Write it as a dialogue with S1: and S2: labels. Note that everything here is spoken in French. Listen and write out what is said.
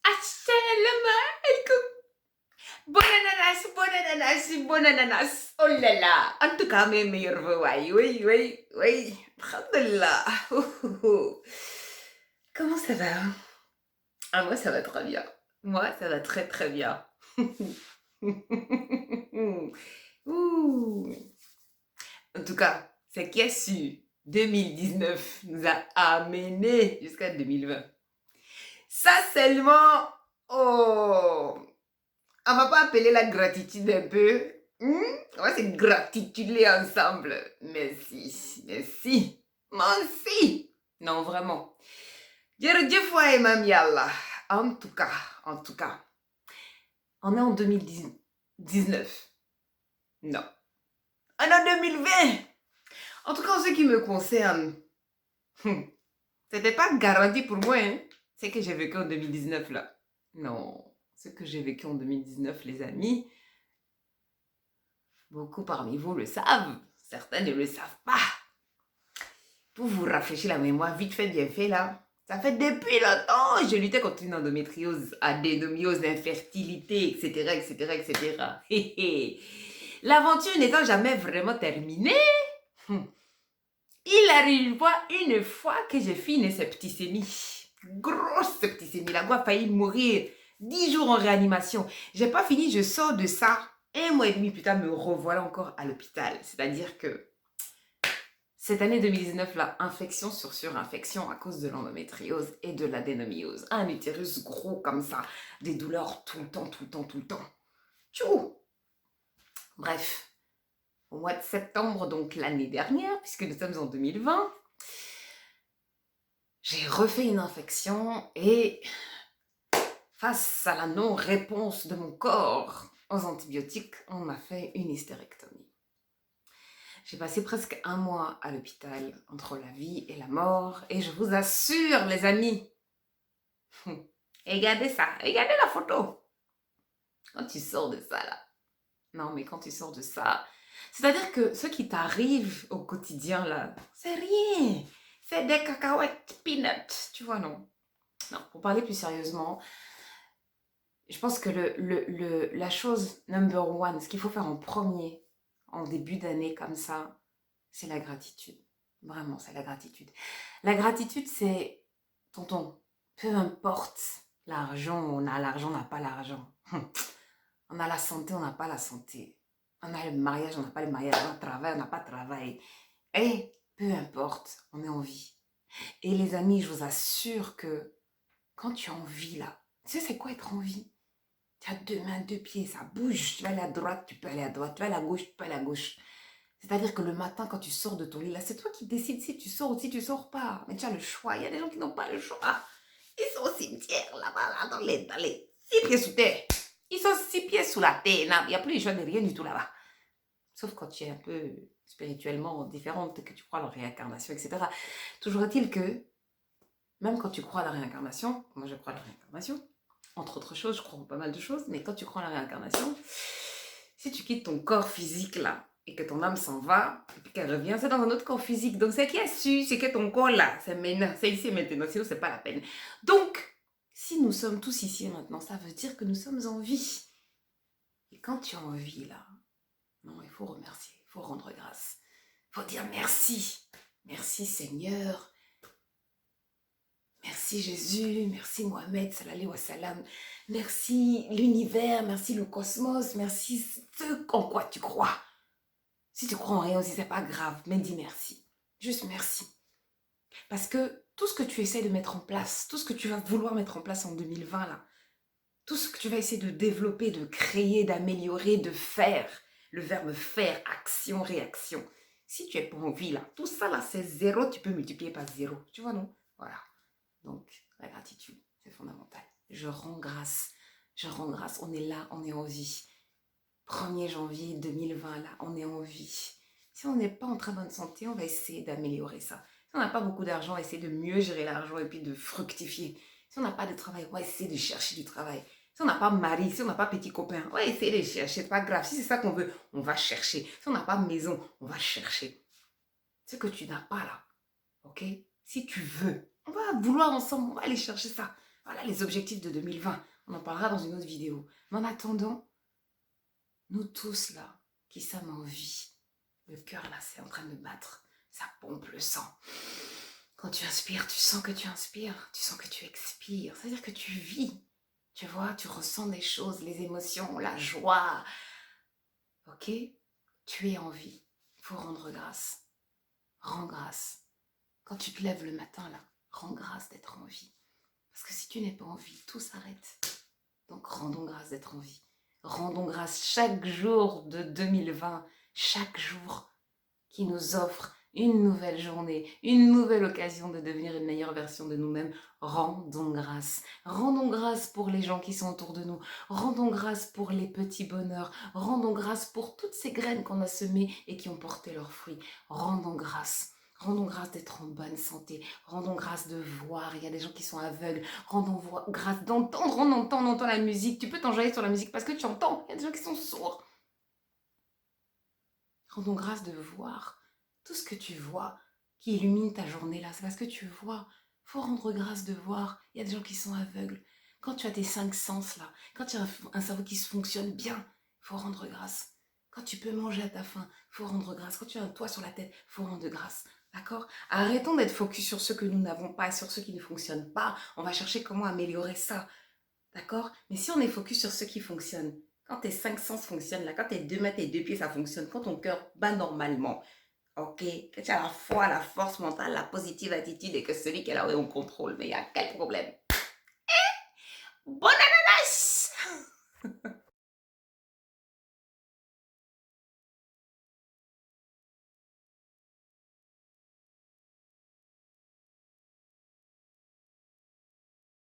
S1: Assalamu alaikum. Bon ananas, bon ananas. Oh là là. En tout cas, mes meilleurs vœux, ouais. Oui, oui, oui. Alhamdulillah. Oh, oh, oh. Comment ça va? Ah, moi, ça va très bien. Moi, ça va très, très bien. Ouh. En tout cas, ce qui est sûr, 2019 nous a amenés jusqu'à 2020. Ça seulement, oh, on va pas appeler la gratitude un peu, on va se gratituder ensemble. Merci, merci, merci. Non, vraiment. Jërëjëf waay Maam Yàlla. En tout cas, on est en 2019. Non. On est en 2020. En tout cas, en ce qui me concerne, c'était pas garanti pour moi, hein. C'est que j'ai vécu en 2019 là. Non, ce que j'ai vécu en 2019, les amis, beaucoup parmi vous le savent, certains ne le savent pas. Pour vous rafraîchir la mémoire, vite fait, bien fait là, ça fait depuis longtemps, je luttais contre une endométriose, adénomiose, infertilité, etc., etc., etc. L'aventure n'étant jamais vraiment terminée, il arrive une fois que j'ai fait une septicémie. Grosse septicémie. La voix a failli mourir. 10 jours en réanimation. J'ai pas fini, je sors de ça. 1 mois et demi plus tard, me revoilà encore à l'hôpital. C'est-à-dire que cette année 2019, là, infection sur surinfection à cause de l'endométriose et de l'adénomiose. Un utérus gros comme ça. Des douleurs tout le temps, tout le temps, tout le temps. Tchou. Bref. Au mois de septembre, donc l'année dernière, puisque nous sommes en 2020, j'ai refait une infection et face à la non-réponse de mon corps aux antibiotiques, on m'a fait une hystérectomie. J'ai passé presque 1 mois à l'hôpital entre la vie et la mort et je vous assure les amis, regardez ça, regardez la photo. Quand tu sors de ça là, non mais quand tu sors de ça, c'est-à-dire que ce qui t'arrive au quotidien là, c'est rien. C'est des cacahuètes peanuts, tu vois, non? Non, pour parler plus sérieusement, je pense que la chose number one, ce qu'il faut faire en premier, en début d'année comme ça, c'est la gratitude. Vraiment, c'est la gratitude. La gratitude, c'est, tonton, peu importe l'argent, on a l'argent, on n'a pas l'argent. On a la santé, on n'a pas la santé. On a le mariage, on n'a pas le mariage. On a le travail, on n'a pas de travail. Et peu importe, on est en vie. Et les amis, je vous assure que quand tu es en vie là, tu sais c'est quoi être en vie? Tu as 2 mains, 2 pieds, ça bouge. Tu vas aller à droite, tu peux aller à droite. Tu vas aller à gauche, tu peux aller à gauche. C'est-à-dire que le matin, quand tu sors de ton lit, là, c'est toi qui décides si tu sors ou si tu sors pas. Mais tu as le choix. Il y a des gens qui n'ont pas le choix. Ils sont au cimetière, là-bas, là, dans les 6 pieds sous terre. Ils sont 6 pieds sous la terre. Il n'y a plus le choix de rien du tout là-bas. Sauf quand tu es un peu spirituellement différente, que tu crois à la réincarnation, etc. Toujours est-il que, même quand tu crois à la réincarnation, moi je crois à la réincarnation, entre autres choses, je crois en pas mal de choses, mais quand tu crois à la réincarnation, si tu quittes ton corps physique là, et que ton âme s'en va, et puis qu'elle revient, c'est dans un autre corps physique. Donc, ce qui est sûr, c'est que ton corps là, c'est maintenant, c'est ici et maintenant, sinon c'est pas la peine. Donc, si nous sommes tous ici et maintenant, ça veut dire que nous sommes en vie. Et quand tu es en vie là, non, il faut remercier, il faut rendre grâce. Il faut dire merci. Merci Seigneur. Merci Jésus, merci Mohamed, salallahu wa salam. Merci l'univers, merci le cosmos, merci ce en quoi tu crois. Si tu crois en rien aussi, c'est pas grave, mais dis merci. Juste merci. Parce que tout ce que tu essaies de mettre en place, tout ce que tu vas vouloir mettre en place en 2020 là, tout ce que tu vas essayer de développer, de créer, d'améliorer, de faire, le verbe faire, action, réaction. Si tu es pas en vie là, tout ça là, c'est 0, tu peux multiplier par 0. Tu vois, non? Voilà. Donc, la gratitude, c'est fondamental. Je rends grâce. Je rends grâce. On est là, on est en vie. 1er janvier 2020, là, on est en vie. Si on n'est pas en très bonne santé, on va essayer d'améliorer ça. Si on n'a pas beaucoup d'argent, on va essayer de mieux gérer l'argent et puis de fructifier. Si on n'a pas de travail, on va essayer de chercher du travail. Si on n'a pas mari, si on n'a pas petit copain, on va essayer de chercher. C'est pas grave. Si c'est ça qu'on veut, on va chercher. Si on n'a pas maison, on va chercher. Ce que tu n'as pas là, ok? Si tu veux, on va vouloir ensemble, on va aller chercher ça. Voilà les objectifs de 2020. On en parlera dans une autre vidéo. Mais en attendant, nous tous là, qui sommes en vie, le cœur là, c'est en train de battre. Ça pompe le sang. Quand tu inspires, tu sens que tu inspires. Tu sens que tu expires. C'est-à-dire que tu vis. Tu vois, tu ressens des choses, les émotions, la joie. Ok? Tu es en vie. Il faut rendre grâce. Rends grâce. Quand tu te lèves le matin là, rends grâce d'être en vie. Parce que si tu n'es pas en vie, tout s'arrête. Donc rendons grâce d'être en vie. Rendons grâce chaque jour de 2020, chaque jour qui nous offre une nouvelle journée, une nouvelle occasion de devenir une meilleure version de nous-mêmes. Rendons grâce. Rendons grâce pour les gens qui sont autour de nous. Rendons grâce pour les petits bonheurs. Rendons grâce pour toutes ces graines qu'on a semées et qui ont porté leurs fruits. Rendons grâce. Rendons grâce d'être en bonne santé. Rendons grâce de voir. Il y a des gens qui sont aveugles. Rendons grâce d'entendre. On entend la musique. Tu peux t'enjailler sur la musique parce que tu entends. Il y a des gens qui sont sourds. Rendons grâce de voir. Tout ce que tu vois qui illumine ta journée là, c'est parce que tu vois. Il faut rendre grâce de voir. Il y a des gens qui sont aveugles. Quand tu as tes 5 sens là, quand tu as un cerveau qui fonctionne bien, il faut rendre grâce. Quand tu peux manger à ta faim, il faut rendre grâce. Quand tu as un toit sur la tête, il faut rendre grâce. D'accord? Arrêtons d'être focus sur ce que nous n'avons pas, sur ce qui ne fonctionne pas. On va chercher comment améliorer ça. D'accord? Mais si on est focus sur ce qui fonctionne, quand tes 5 sens fonctionnent là, quand tes 2 mains, tes 2 pieds, ça fonctionne, quand ton cœur bat normalement, ok, que tu as la foi, la force mentale, la positive attitude et que celui qui est là, on contrôle. Mais il y a quel problème? Bon ananas!